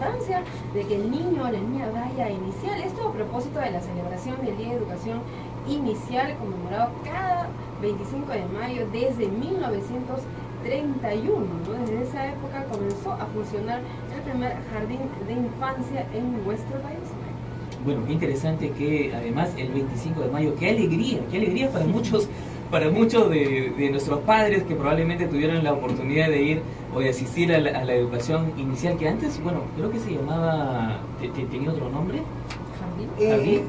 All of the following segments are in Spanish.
importancia de que el niño o la niña vaya a inicial. Esto a propósito de la celebración del Día de Educación Inicial, conmemorado cada 25 de mayo desde 1931, ¿no? Desde esa época comenzó a funcionar el primer jardín de infancia en nuestro país. Bueno, qué interesante que además el 25 de mayo, qué alegría para muchos de nuestros padres que probablemente tuvieron la oportunidad de ir o de asistir a la educación inicial, que antes, bueno, creo que se llamaba, ¿tenía otro nombre? ¿Jardín?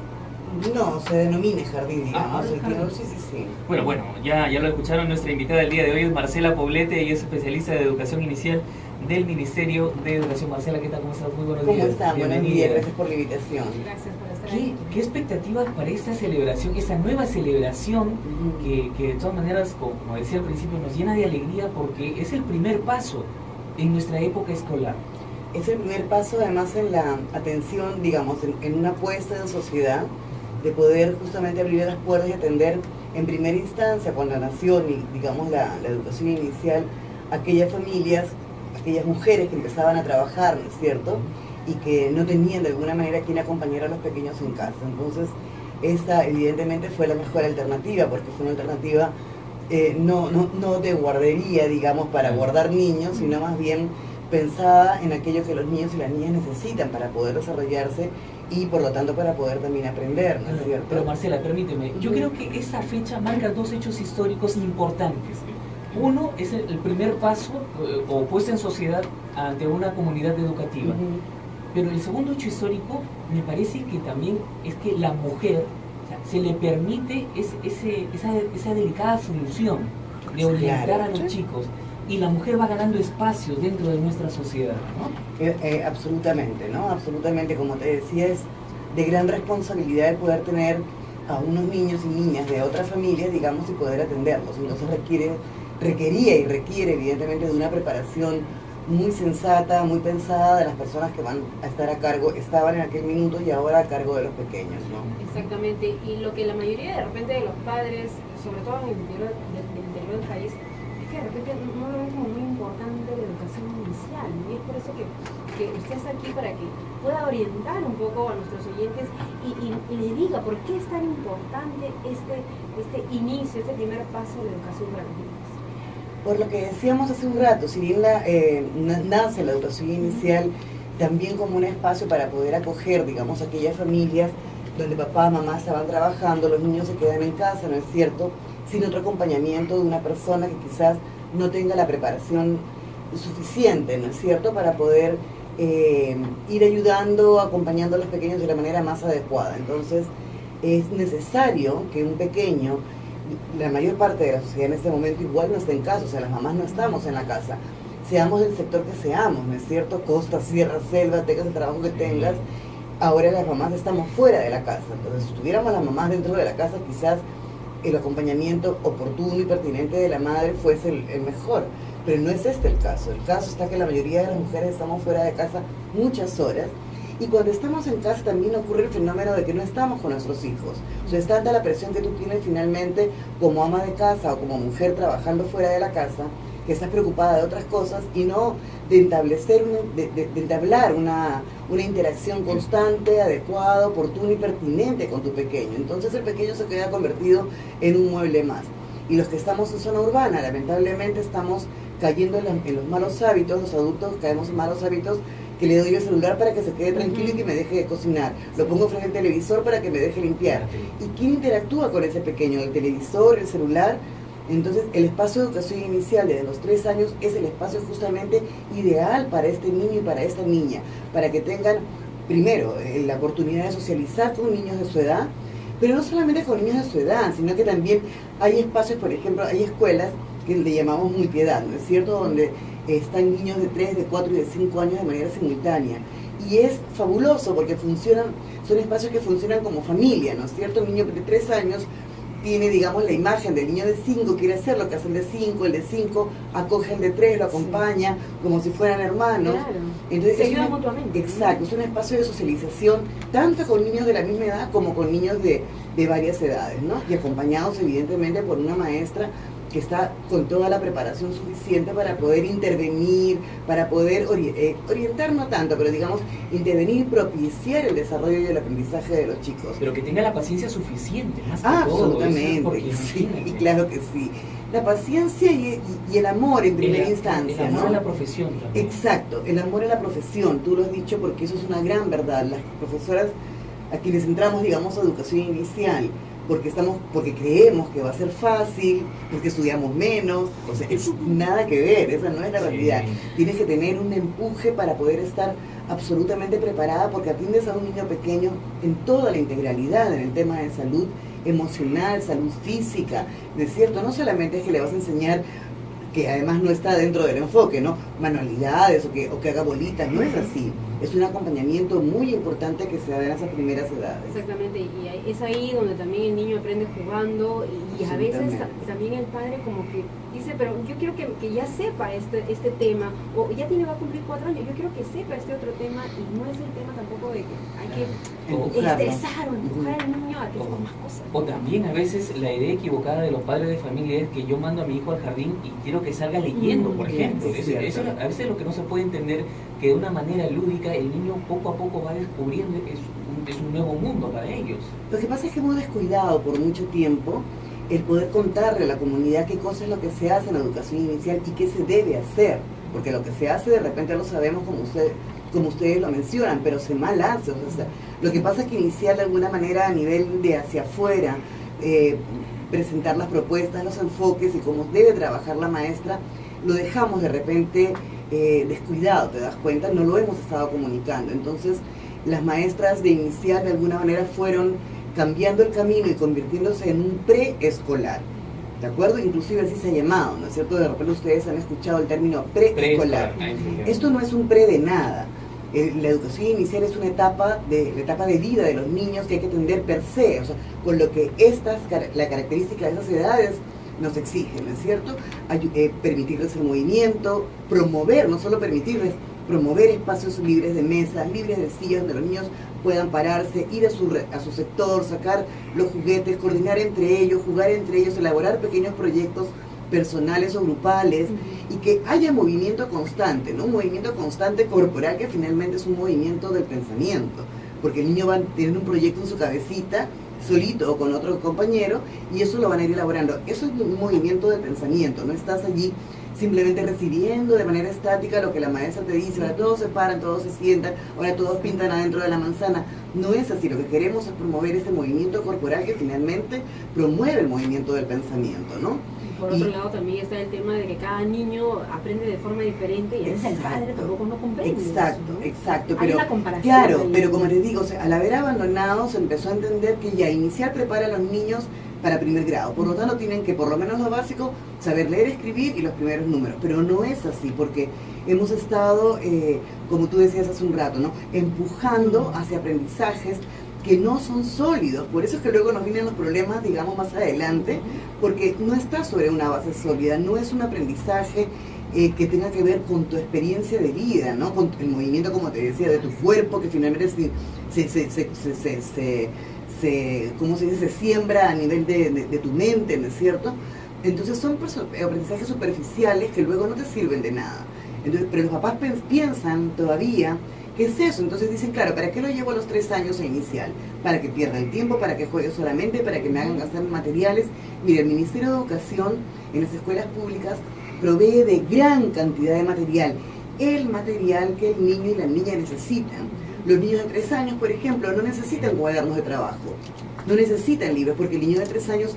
No, se denomina jardín, digamos. Jardín. Sí. Bueno, ya lo escucharon, nuestra invitada del día de hoy es Marcela Poblete, ella es especialista de educación inicial del Ministerio de Educación. Marcela, ¿qué tal? ¿Cómo estás? Muy buenos días. ¿Cómo están? Buenos días, gracias por la invitación. Gracias por estar aquí. ¿Qué expectativas para esta celebración, esta nueva celebración que de todas maneras, como decía al principio, nos llena de alegría porque es el primer paso en nuestra época escolar? Es el primer paso además en la atención, digamos, en una apuesta en sociedad de poder justamente abrir las puertas y atender en primera instancia con la nación y digamos la educación inicial aquellas familias, aquellas mujeres que empezaban a trabajar, ¿no es cierto? Y que no tenían de alguna manera quien acompañar a los pequeños en casa. Entonces, esta evidentemente fue la mejor alternativa, porque fue una alternativa no de guardería, digamos, para guardar niños, sino más bien pensada en aquello que los niños y las niñas necesitan para poder desarrollarse y por lo tanto para poder también aprender, ¿no es cierto? Pero Marcela, permíteme, yo creo que esta fecha marca dos hechos históricos importantes. Uno es el primer paso o puesta en sociedad ante una comunidad educativa. Pero el segundo hecho histórico me parece que también es que la mujer, o sea, se le permite esa delicada función de orientar a los chicos, y la mujer va ganando espacios dentro de nuestra sociedad, ¿no? Absolutamente, ¿no? Absolutamente, como te decía, es de gran responsabilidad el poder tener a unos niños y niñas de otras familias, digamos, y poder atenderlos. Entonces requería y requiere evidentemente de una preparación muy sensata, muy pensada de las personas que van a estar a cargo, estaban en aquel minuto y ahora a cargo de los pequeños, ¿no? Exactamente, y lo que la mayoría de repente de los padres, sobre todo en el interior del país, es que de repente no lo ven como muy importante la educación inicial, ¿no? Y es por eso que usted está aquí para que pueda orientar un poco a nuestros oyentes y le diga por qué es tan importante este inicio, este primer paso de educación para los niños. Por lo que decíamos hace un rato, si bien nace la educación inicial también como un espacio para poder acoger, digamos, aquellas familias donde papá, mamá estaban trabajando, los niños se quedan en casa, ¿no es cierto?, sin otro acompañamiento de una persona que quizás no tenga la preparación suficiente, ¿no es cierto?, para poder ir ayudando, acompañando a los pequeños de la manera más adecuada. Entonces, es necesario que un pequeño, la mayor parte de la sociedad en este momento igual no está en casa, o sea, las mamás no estamos en la casa, seamos del sector que seamos, ¿no es cierto?, costa, sierra, selva, tengas el trabajo que tengas, ahora las mamás estamos fuera de la casa. Entonces, si estuviéramos las mamás dentro de la casa, quizás el acompañamiento oportuno y pertinente de la madre fuese el mejor, pero no es este el caso. El caso está que la mayoría de las mujeres estamos fuera de casa muchas horas, y cuando estamos en casa también ocurre el fenómeno de que no estamos con nuestros hijos. O sea, es tanta la presión que tú tienes finalmente como ama de casa o como mujer trabajando fuera de la casa, que estás preocupada de otras cosas y no de entablar una interacción constante, adecuada, oportuna y pertinente con tu pequeño. Entonces el pequeño se queda convertido en un mueble más. Y los que estamos en zona urbana, lamentablemente estamos cayendo en los malos hábitos, los adultos caemos en malos hábitos, que le doy el celular para que se quede tranquilo y que me deje de cocinar, lo pongo frente al televisor para que me deje limpiar. ¿Y quién interactúa con ese pequeño? El televisor, el celular. Entonces, el espacio de educación inicial desde los 3 años es el espacio justamente ideal para este niño y para esta niña, para que tengan, primero, la oportunidad de socializar con niños de su edad, pero no solamente con niños de su edad, sino que también hay espacios, por ejemplo, hay escuelas que le llamamos multiedad, ¿no es cierto?, donde están niños de 3, de 4 y de 5 años de manera simultánea. Y es fabuloso porque son espacios que funcionan como familia, ¿no es cierto? El niño de 3 años tiene, digamos, la imagen del niño de 5, quiere hacer lo que hace el de 5 acoge el de 3, lo acompaña, sí, como si fueran hermanos. Claro. Entonces, se ayudan mutuamente. Exacto, es un espacio de socialización, tanto con niños de la misma edad como con niños de varias edades, ¿no? Y acompañados evidentemente por una maestra que está con toda la preparación suficiente para poder intervenir, para poder orientar no tanto, pero digamos, intervenir y propiciar el desarrollo y el aprendizaje de los chicos. Pero que tenga la paciencia suficiente, más que todo. Absolutamente, Porque sí, claro que sí. La paciencia y el amor en primera instancia, el amor ¿no? a la profesión también. Exacto, el amor a la profesión, tú lo has dicho porque eso es una gran verdad. Las profesoras a quienes entramos, digamos, a educación inicial, porque creemos que va a ser fácil, porque estudiamos menos, o sea, es nada que ver, esa no es la realidad. Tienes que tener un empuje para poder estar absolutamente preparada, porque atiendes a un niño pequeño en toda la integralidad, en el tema de salud emocional, salud física, ¿no es cierto? No solamente es que le vas a enseñar, que además no está dentro del enfoque, ¿no? Manualidades o que haga bolitas, no es así. Es un acompañamiento muy importante que se da en esas primeras edades. Exactamente, y es ahí donde también el niño aprende jugando y a veces también el padre como que dice, pero yo quiero que ya sepa este tema, o ya va a cumplir 4 años, yo quiero que sepa este otro tema, y no es el tema tampoco de que hay que estresar o empujar al niño a que sepa más cosas. O también a veces la idea equivocada de los padres de familia es que yo mando a mi hijo al jardín y quiero que salga leyendo, por ejemplo. Eso a veces es lo que no se puede entender, que de una manera lúdica el niño poco a poco va descubriendo que es un nuevo mundo para ellos. Lo que pasa es que hemos descuidado por mucho tiempo el poder contarle a la comunidad qué cosa es lo que se hace en la educación inicial y qué se debe hacer, porque lo que se hace de repente lo sabemos como ustedes lo mencionan, pero se mal hace. O sea, lo que pasa es que iniciar de alguna manera a nivel de hacia afuera, presentar las propuestas, los enfoques y cómo debe trabajar la maestra, lo dejamos de repente descuidado, ¿te das cuenta? No lo hemos estado comunicando. Entonces, las maestras de inicial de alguna manera fueron cambiando el camino y convirtiéndose en un preescolar, ¿de acuerdo? Inclusive así se ha llamado, ¿no es cierto? De repente ustedes han escuchado el término preescolar. Esto no es un pre de nada. La educación inicial es una etapa de vida de los niños que hay que atender per se, o sea, con lo que la característica de esas edades nos exigen, ¿no es cierto? Permitirles el movimiento, promover, no solo permitirles, promover espacios libres de mesas, libres de sillas, donde los niños puedan pararse, ir a su sector, sacar los juguetes, coordinar entre ellos, jugar entre ellos, elaborar pequeños proyectos personales o grupales, y que haya movimiento constante, ¿no? Un movimiento constante corporal que finalmente es un movimiento del pensamiento, porque el niño va a tener un proyecto en su cabecita, solito o con otro compañero, y eso lo van a ir elaborando. Eso es un movimiento de pensamiento, no estás allí simplemente recibiendo de manera estática lo que la maestra te dice, ahora todos se paran, todos se sientan, ahora todos pintan adentro de la manzana. No es así, lo que queremos es promover ese movimiento corporal que finalmente promueve el movimiento del pensamiento, ¿no? Por otro lado también está el tema de que cada niño aprende de forma diferente y a veces el padre tampoco no comprende. Exacto, eso, ¿no? exacto. Hay Pero, una comparación. claro, ahí. pero como les digo, o sea, al haber abandonado se empezó a entender que ya inicial prepara a los niños para primer grado. Por lo tanto tienen que, por lo menos lo básico, saber leer, escribir y los primeros números. Pero no es así, porque hemos estado, como tú decías hace un rato, ¿no?, empujando hacia aprendizajes que no son sólidos. Por eso es que luego nos vienen los problemas, digamos, más adelante, porque no está sobre una base sólida, no es un aprendizaje que tenga que ver con tu experiencia de vida, ¿no?, con el movimiento, como te decía, de tu cuerpo, que finalmente ¿cómo se dice?, se siembra a nivel de tu mente, ¿no es cierto? Entonces son aprendizajes superficiales que luego no te sirven de nada. Entonces, pero los papás piensan todavía ¿qué es eso? Entonces dicen, claro, ¿para qué lo llevo a los 3 años a inicial? Para que pierda el tiempo, para que juegue solamente, para que me hagan gastar materiales. Mire, el Ministerio de Educación en las escuelas públicas provee de gran cantidad de material, el material que el niño y la niña necesitan. Los niños de 3 años, por ejemplo, no necesitan cuadernos de trabajo, no necesitan libros, porque el niño de 3 años,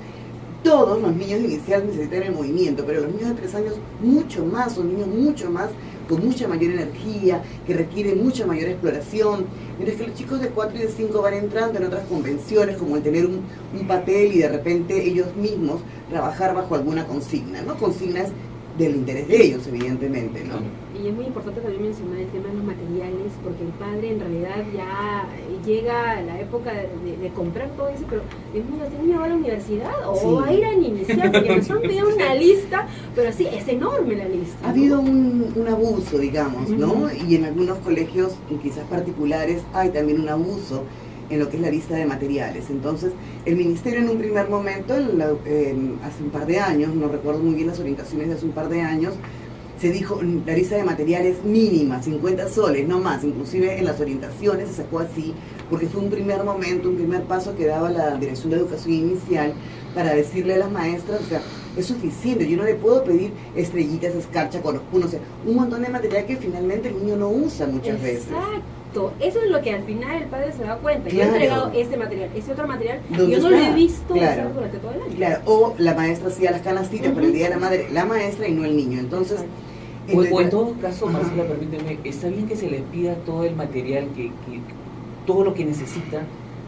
todos los niños iniciales necesitan el movimiento, pero los niños de 3 años mucho más, son niños mucho más, con mucha mayor energía, que requieren mucha mayor exploración, mientras que los chicos de 4 y de 5 van entrando en otras convenciones, como el tener un papel y de repente ellos mismos trabajar bajo alguna consigna, ¿no? Consignas del interés de ellos, evidentemente, ¿no? Y es muy importante también mencionar el tema de los materiales, porque el padre en realidad ya llega a la época de comprar todo eso, pero Dios mío, ¿este niño va a la universidad o Sí. va a ir a iniciar? Porque nos han pedido una lista, pero sí, es enorme la lista, ¿no? Ha habido un abuso, digamos, ¿no? Y en algunos colegios, quizás particulares, hay también un abuso en lo que es la lista de materiales. Entonces, el ministerio en un primer momento, hace un par de años, no recuerdo muy bien las orientaciones de hace un par de años, se dijo la lista de materiales mínima, 50 soles, no más. Inclusive en las orientaciones se sacó así, porque fue un primer momento, un primer paso que daba la Dirección de Educación Inicial para decirle a las maestras, o sea, es suficiente, yo no le puedo pedir estrellitas, escarcha, corospuno, o sea, un montón de material que finalmente el niño no usa muchas veces. Exacto, eso es lo que al final el padre se da cuenta. Claro. Yo he entregado este material, este otro material, y ¿Dónde yo no está? lo he visto Claro. usar durante todo el año. Claro, o la maestra hacía las canastitas para el Día de la Madre, la maestra y no el niño. Entonces, O en todo caso, Marcela, permíteme, está bien que se les pida todo el material, todo lo que necesita,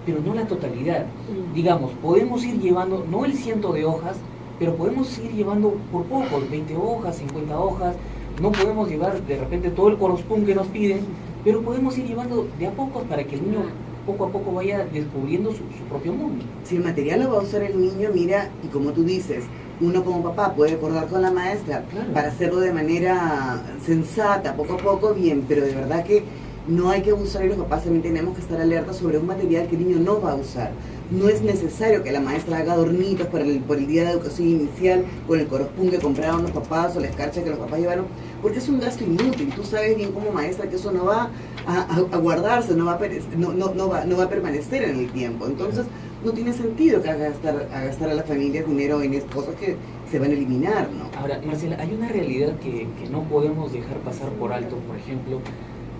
pero no la totalidad. Digamos, podemos ir llevando, no el 100 de hojas, pero podemos ir llevando por poco, 20 hojas, 50 hojas, no podemos llevar de repente todo el corostum que nos piden, pero podemos ir llevando de a pocos para que el niño poco a poco vaya descubriendo su propio mundo. si el material lo va a usar el niño, mira, y como tú dices, uno como papá puede acordar con la maestra para hacerlo de manera sensata, poco a poco, bien, pero de verdad que no hay que abusar y los papás también tenemos que estar alerta sobre un material que el niño no va a usar. No es necesario que la maestra haga adornitos por el Día de Educación Inicial con el corostum que compraron los papás o la escarcha que los papás llevaron, porque es un gasto inútil. Tú sabes bien como maestra que eso no va a guardarse, no va a permanecer en el tiempo. Entonces, no tiene sentido que haga gastar a las familias dinero en cosas que se van a eliminar, ¿no? Ahora, Marcela, hay una realidad que no podemos dejar pasar por alto. Por ejemplo,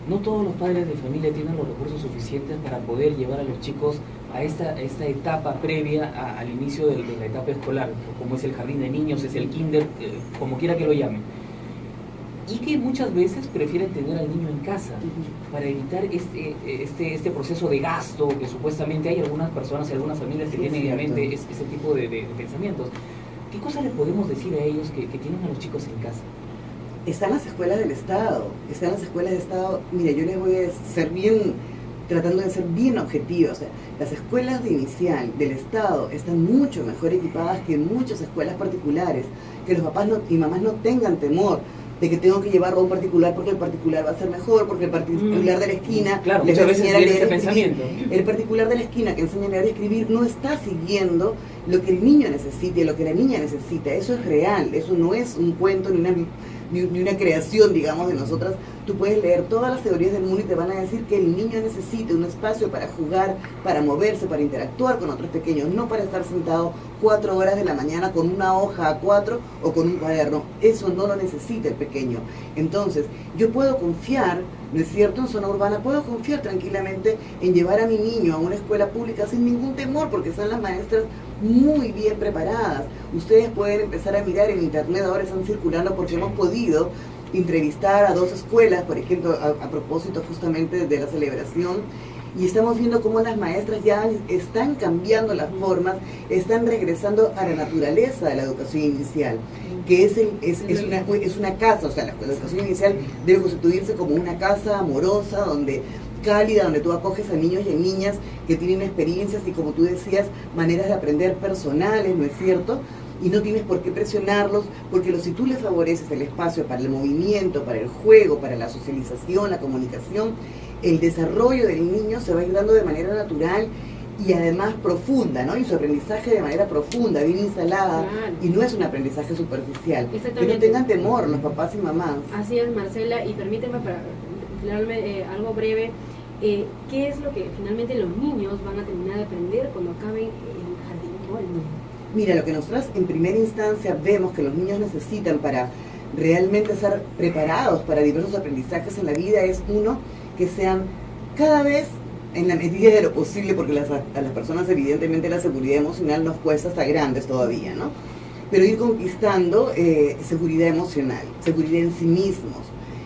no todos los padres de familia tienen los recursos suficientes para poder llevar a los chicos a esta etapa previa al inicio de la etapa escolar, como es el jardín de niños, es el kinder, como quiera que lo llamen. Y que muchas veces prefieren tener al niño en casa para evitar este proceso de gasto que supuestamente hay algunas personas y algunas familias que tienen en mente ese tipo de pensamientos. ¿Qué cosas les podemos decir a ellos que tienen a los chicos en casa? Están las escuelas del Estado, mira, yo les voy a ser tratando de ser bien objetiva, o sea, las escuelas de inicial del Estado están mucho mejor equipadas que muchas escuelas particulares, que los papás y mamás no tengan temor de que tengo que llevarlo a un particular porque el particular va a ser mejor, porque el particular de la esquina claro, les muchas va a enseñar a veces leer ese y escribir. pensamiento. El particular de la esquina que enseña a leer y escribir no está siguiendo lo que el niño necesita y lo que la niña necesita. Eso es real, eso no es un cuento ni una creación, digamos, de nosotras. Tú puedes leer todas las teorías del mundo y te van a decir que el niño necesita un espacio para jugar, para moverse, para interactuar con otros pequeños, no para estar sentado 4 horas de la mañana con una hoja A4 o con un cuaderno. Eso no lo necesita el pequeño. Entonces, yo puedo confiar, ¿no es cierto?, en zona urbana, puedo confiar tranquilamente en llevar a mi niño a una escuela pública sin ningún temor, porque están las maestras muy bien preparadas. Ustedes pueden empezar a mirar en internet, ahora están circulando porque hemos podido entrevistar a 2 escuelas, por ejemplo, a propósito justamente de la celebración, y estamos viendo cómo las maestras ya están cambiando las formas, están regresando a la naturaleza de la educación inicial, que es una casa, o sea, la educación inicial debe constituirse como una casa amorosa, cálida, donde tú acoges a niños y a niñas que tienen experiencias y, como tú decías, maneras de aprender personales, ¿no es cierto? Y no tienes por qué presionarlos, porque si tú les favoreces el espacio para el movimiento, para el juego, para la socialización, la comunicación, el desarrollo del niño se va a ir dando de manera natural y además profunda, ¿no? Y su aprendizaje de manera profunda, bien instalada, claro. Y no es un aprendizaje superficial. Que no tengan temor los papás y mamás. Así es, Marcela, y permíteme para aclararme algo breve, ¿qué es lo que finalmente los niños van a terminar de aprender cuando acaben el jardín? Mira, lo que nosotros en primera instancia vemos que los niños necesitan para realmente ser preparados para diversos aprendizajes en la vida es, uno, que sean cada vez, en la medida de lo posible, porque a las personas evidentemente la seguridad emocional nos cuesta hasta grandes todavía, ¿no? Pero ir conquistando seguridad emocional, seguridad en sí mismos,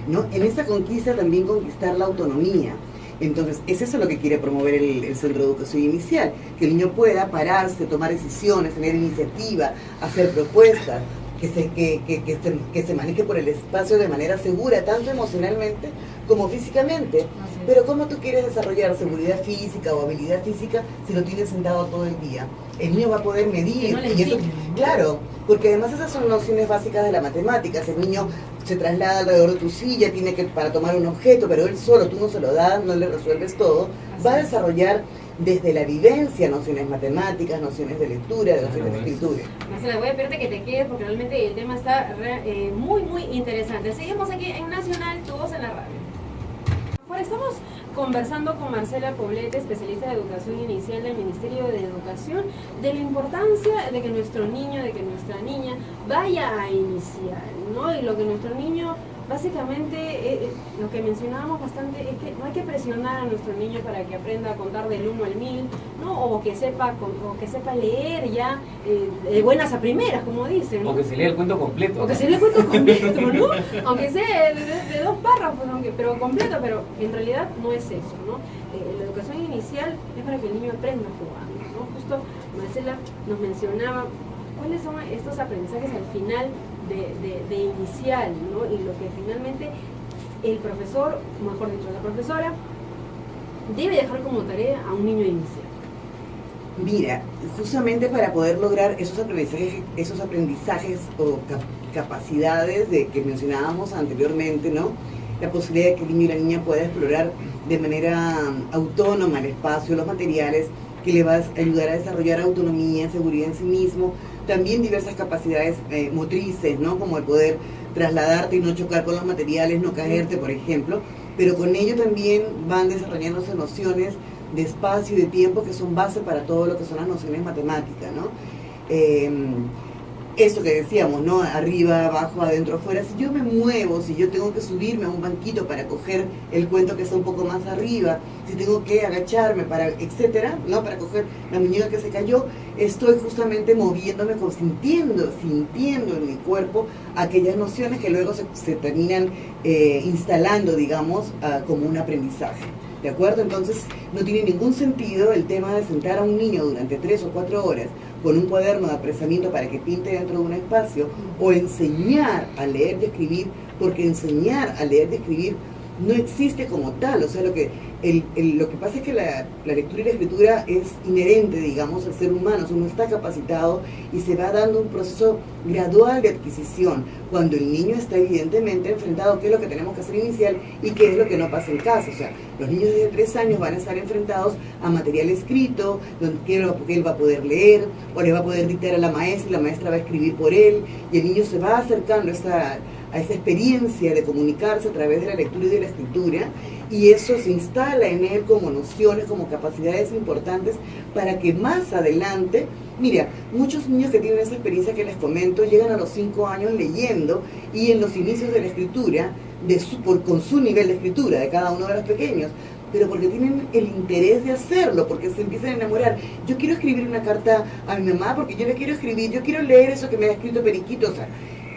¿no? En esa conquista también conquistar la autonomía. Entonces, es eso lo que quiere promover el Centro de Educación Inicial, que el niño pueda pararse, tomar decisiones, tener iniciativa, hacer propuestas, que se maneje por el espacio de manera segura, tanto emocionalmente como físicamente. Pero ¿cómo tú quieres desarrollar seguridad física o habilidad física si lo tienes sentado todo el día? El niño va a poder medir, no y eso, claro, porque además esas son nociones básicas de la matemática. El niño se traslada alrededor de tu silla, tiene que para tomar un objeto, pero él solo, tú no se lo das, no le resuelves todo, va a desarrollar desde la vivencia, nociones matemáticas, nociones de lectura, nociones de escritura. Marcela, voy a pedirte que te quedes porque realmente el tema está muy, muy interesante. Seguimos aquí en Nacional, Tu Voz en la Radio. Bueno, estamos conversando con Marcela Poblete, especialista de educación inicial del Ministerio de Educación, de la importancia de que nuestro niño, de que nuestra niña vaya a iniciar, ¿no? Y lo que nuestro niño, básicamente, lo que mencionábamos bastante es que no hay que presionar a nuestro niño para que aprenda a contar del 1 al 1000, ¿no? O que sepa leer ya de buenas a primeras, como dicen, ¿no? O que se lea el cuento completo. O que se lea el cuento completo, ¿no? Aunque sea de 2 párrafos, pero completo, pero en realidad no es eso, ¿no? La educación inicial es para que el niño aprenda jugando, ¿no? Justo Marcela nos mencionaba cuáles son estos aprendizajes al final de inicial, ¿no? Y lo que finalmente el profesor, mejor dicho, la profesora, debe dejar como tarea a un niño inicial. Mira, justamente para poder lograr esos aprendizajes o capacidades de que mencionábamos anteriormente, ¿no? La posibilidad de que el niño y la niña pueda explorar de manera autónoma el espacio, los materiales, que le va a ayudar a desarrollar autonomía, seguridad en sí mismo, también diversas capacidades motrices, ¿no? Como el poder trasladarte y no chocar con los materiales, no caerte, por ejemplo, pero con ello también van desarrollándose nociones de espacio y de tiempo que son base para todo lo que son las nociones matemáticas, ¿no? Esto que decíamos, ¿no? Arriba, abajo, adentro, afuera. Si yo me muevo, si yo tengo que subirme a un banquito para coger el cuento que está un poco más arriba, si tengo que agacharme para, etcétera, ¿no? Para coger la muñeca que se cayó, estoy justamente moviéndome, sintiendo en mi cuerpo aquellas nociones que luego se terminan instalando, digamos, como un aprendizaje. ¿De acuerdo? Entonces, no tiene ningún sentido el tema de sentar a un niño durante 3 o 4 horas con un cuaderno de apresamiento para que pinte dentro de un espacio, o enseñar a leer y escribir, porque enseñar a leer y escribir no existe como tal. O sea, lo que pasa es que la lectura y la escritura es inherente, digamos, al ser humano. O sea, uno está capacitado y se va dando un proceso gradual de adquisición, cuando el niño está evidentemente enfrentado a qué es lo que tenemos que hacer inicial y qué es lo que no pasa en casa. O sea, los niños de 3 años van a estar enfrentados a material escrito, que él va a poder leer, o le va a poder dictar a la maestra, y la maestra va a escribir por él, y el niño se va acercando a esa experiencia de comunicarse a través de la lectura y de la escritura, y eso se instala en él como nociones, como capacidades importantes para que más adelante, mira, muchos niños que tienen esa experiencia que les comento llegan a los 5 años leyendo, y en los inicios de la escritura, con su nivel de escritura de cada uno de los pequeños, pero porque tienen el interés de hacerlo, porque se empiezan a enamorar. Yo quiero escribir una carta a mi mamá porque yo le quiero escribir, yo quiero leer eso que me ha escrito Periquito, o sea,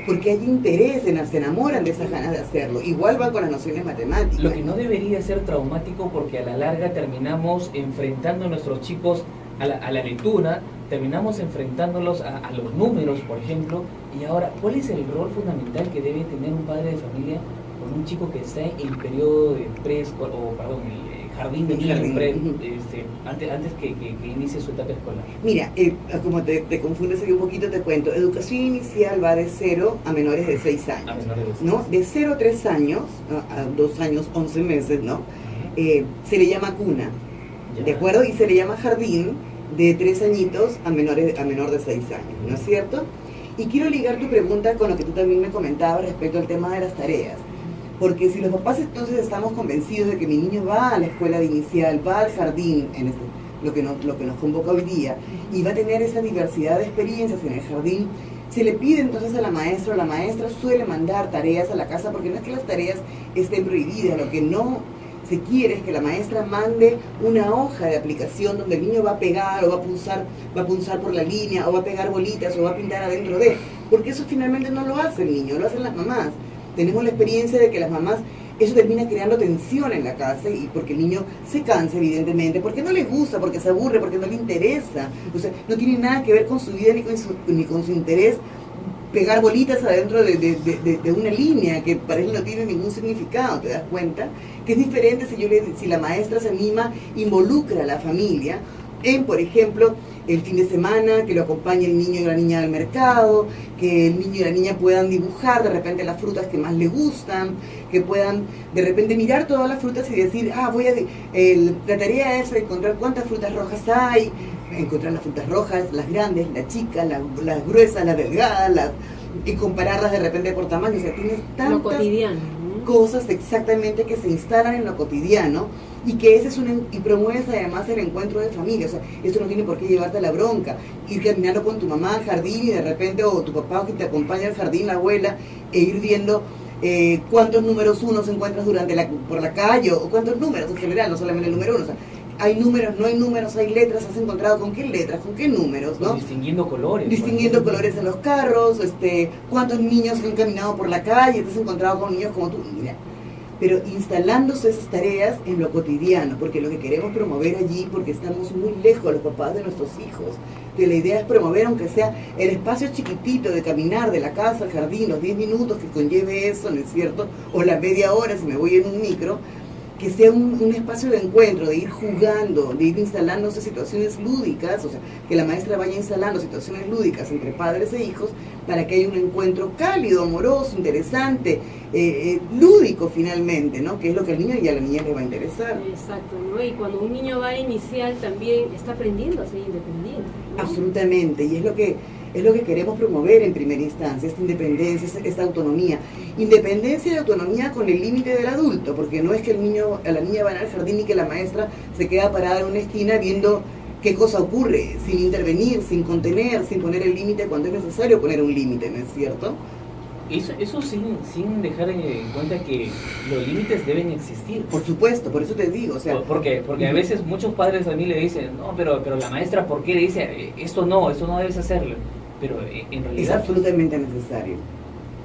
porque hay interés, se enamoran de esas ganas de hacerlo. Igual va con las nociones matemáticas. Lo que no debería ser traumático, porque a la larga terminamos enfrentando a nuestros chicos a la lectura, terminamos enfrentándolos a los números, por ejemplo. Y ahora, ¿cuál es el rol fundamental que debe tener un padre de familia con un chico que está en periodo de jardín de niños, antes que inicie su etapa escolar? Mira, como te confundes aquí un poquito, te cuento. Educación inicial va de 0 a menores de 6 años. ¿No? De 0 a 3 años, a 2 años, 11 meses, ¿no? Se le llama cuna, Ya. ¿de acuerdo? Y se le llama jardín de 3 añitos a menor de 6 años, ¿no es cierto? Y quiero ligar tu pregunta con lo que tú también me comentabas respecto al tema de las tareas. Porque si los papás entonces estamos convencidos de que mi niño va a la escuela de inicial, va al jardín, lo que nos convoca hoy día, y va a tener esa diversidad de experiencias en el jardín, se le pide entonces a la maestra suele mandar tareas a la casa, porque no es que las tareas estén prohibidas, lo que no se quiere es que la maestra mande una hoja de aplicación donde el niño va a pegar o va a punzar por la línea, o va a pegar bolitas, o va a pintar adentro de, porque eso finalmente no lo hace el niño, lo hacen las mamás. Tenemos la experiencia de que las mamás, eso termina creando tensión en la casa, y porque el niño se cansa, evidentemente, porque no le gusta, porque se aburre, porque no le interesa. O sea, no tiene nada que ver con su vida ni con su interés pegar bolitas adentro de una línea que para él no tiene ningún significado. ¿Te das cuenta? Que es diferente si la maestra se anima, involucra a la familia, en, por ejemplo, el fin de semana, que lo acompañe el niño y la niña al mercado, que el niño y la niña puedan dibujar de repente las frutas que más les gustan, que puedan de repente mirar todas las frutas y decir, la tarea es encontrar cuántas frutas rojas hay, encontrar las frutas rojas, las grandes, las chicas, las gruesas, las delgadas, y compararlas de repente por tamaño. O sea, tienes tantas lo cotidiano, cosas exactamente que se instalan en lo cotidiano, y que ese es y promueves además el encuentro de familia. O sea, esto no tiene por qué llevarte a la bronca, ir caminando con tu mamá al jardín y de repente, o tu papá que te acompaña al jardín, la abuela, e ir viendo cuántos números unos encuentras por la calle, o cuántos números en general, no solamente el número uno. O sea, hay números, no hay números, hay letras, has encontrado con qué letras, con qué números, ¿no? Distinguiendo colores. Distinguiendo colores en los carros, cuántos niños han caminado por la calle, te has encontrado con niños como tú, mira. Pero instalándose esas tareas en lo cotidiano, porque lo que queremos promover allí, porque estamos muy lejos los papás de nuestros hijos, que la idea es promover, aunque sea el espacio chiquitito de caminar de la casa al jardín, los 10 minutos que conlleve eso, ¿no es cierto? O la media hora si me voy en un micro, que sea un espacio de encuentro, de ir jugando, de ir instalándose situaciones lúdicas, o sea, que la maestra vaya instalando situaciones lúdicas entre padres e hijos para que haya un encuentro cálido, amoroso, interesante, lúdico finalmente, ¿no? Que es lo que al niño y a la niña le va a interesar. Exacto, ¿no? Y cuando un niño va a inicial también está aprendiendo a ser independiente, ¿no? Absolutamente, y es lo que queremos promover en primera instancia, esta independencia, esta autonomía. Independencia y autonomía con el límite del adulto, porque no es que a la niña van al jardín y que la maestra se queda parada en una esquina viendo qué cosa ocurre, sin intervenir, sin contener, sin poner el límite cuando es necesario poner un límite, ¿no es cierto? Eso sin dejar en cuenta que los límites deben existir. Por supuesto, por eso te digo, o sea... Porque a veces muchos padres a mí le dicen, no, pero la maestra, ¿por qué le dice, esto no debes hacerlo? Pero en realidad... Es absolutamente necesario.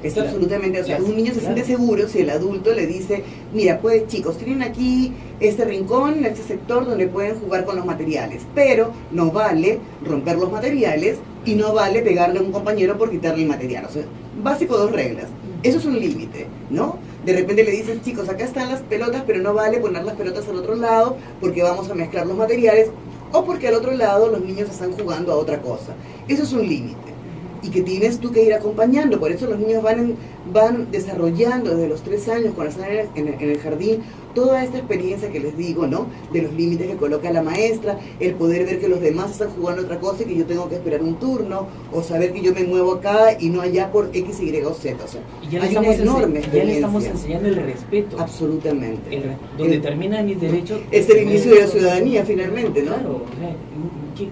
Es absolutamente, o sea, un niño se siente claro. seguro si el adulto le dice, mira, pues chicos, tienen aquí este rincón, este sector donde pueden jugar con los materiales, pero no vale romper los materiales y no vale pegarle a un compañero por quitarle el material. O sea, básico, 2 reglas. Eso es un límite, ¿no? De repente le dices, chicos, acá están las pelotas, pero no vale poner las pelotas al otro lado porque vamos a mezclar los materiales, o porque al otro lado los niños están jugando a otra cosa. Eso es un límite. Y que tienes tú que ir acompañando. Por eso los niños van desarrollando desde los 3 años, cuando están en el jardín, toda esta experiencia que les digo, ¿no? De los límites que coloca la maestra, el poder ver que los demás están jugando otra cosa y que yo tengo que esperar un turno, o saber que yo me muevo acá y no allá por X, Y o Z. O sea, Y ya hay una enorme ya le estamos experiencia. enseñando el respeto. Absolutamente. Donde terminan mis derechos. Es el inicio de la ciudadanía, finalmente, ¿no? Claro, o sea,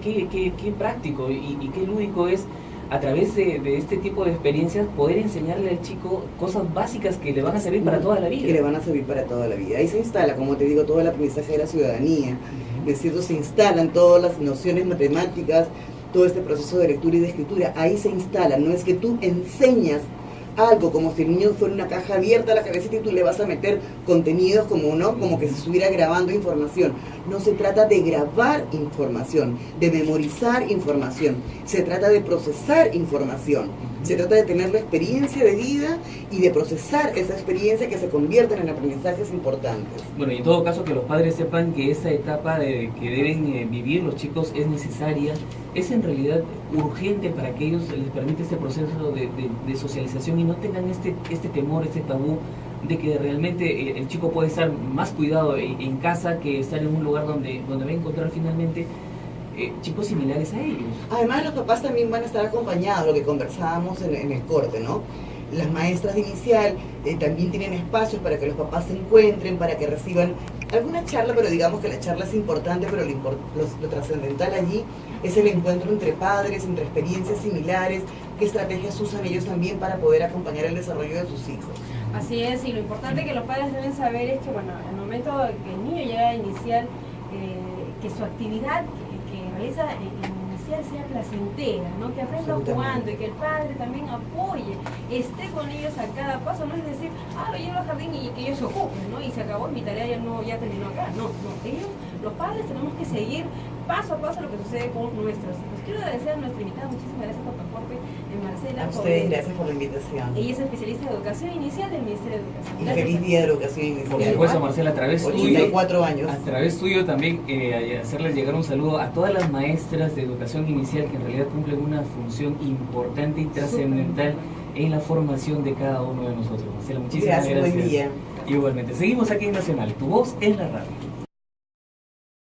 qué práctico y qué lúdico es a través de este tipo de experiencias poder enseñarle al chico cosas básicas que le van a servir para toda la vida. Que le van a servir para toda la vida. Ahí se instala, como te digo, todo el aprendizaje de la ciudadanía. Es cierto, se instalan todas las nociones matemáticas, todo este proceso de lectura y de escritura. Ahí se instala. No es que tú enseñas algo como si el niño fuera una caja abierta a la cabecita y tú le vas a meter contenidos como que se estuviera grabando información. No se trata de grabar información, de memorizar información. Se trata de procesar información. Se trata de tener la experiencia de vida y de procesar esa experiencia que se convierten en aprendizajes importantes. Bueno, y en todo caso que los padres sepan que esa etapa que deben vivir los chicos es necesaria, es en realidad urgente para que ellos les permita este proceso de socialización y no tengan este temor, este tabú de que realmente el chico puede estar más cuidado en casa que estar en un lugar donde va a encontrar finalmente chicos similares a ellos. Además, los papás también van a estar acompañados, lo que conversábamos en el corte, ¿no? Las maestras de inicial también tienen espacios para que los papás se encuentren, para que reciban alguna charla, pero digamos que la charla es importante, pero lo trascendental allí es el encuentro entre padres, entre experiencias similares, qué estrategias usan ellos también para poder acompañar el desarrollo de sus hijos. Así es, y lo importante que los padres deben saber es que, bueno, al momento que el niño llega a inicial, que su actividad que realiza en inicial sea placentera, ¿no? Que aprenda jugando y que el padre también apoye, esté con ellos a cada paso, no es decir, lo llevo al jardín y que ellos se ocupen, ¿no? Y se acabó, mi tarea ya terminó acá. No, ellos, los padres tenemos que seguir paso a paso lo que sucede con nuestros hijos. Quiero agradecer a nuestra invitada, muchísimas gracias por tu aporte, Marcela. A ustedes, gracias por la invitación. Ella es especialista de educación inicial del Ministerio de Educación. Y Gracias. feliz día de educación Por inicial. supuesto, Marcela, a través tuyo, 84 años. a través tuyo también hacerles llegar un saludo a todas las maestras de educación inicial que en realidad cumplen una función importante y trascendental en la formación de cada uno de nosotros. Marcela, muchísimas gracias. Buen día. Igualmente. Seguimos aquí en Nacional, tu voz en la radio.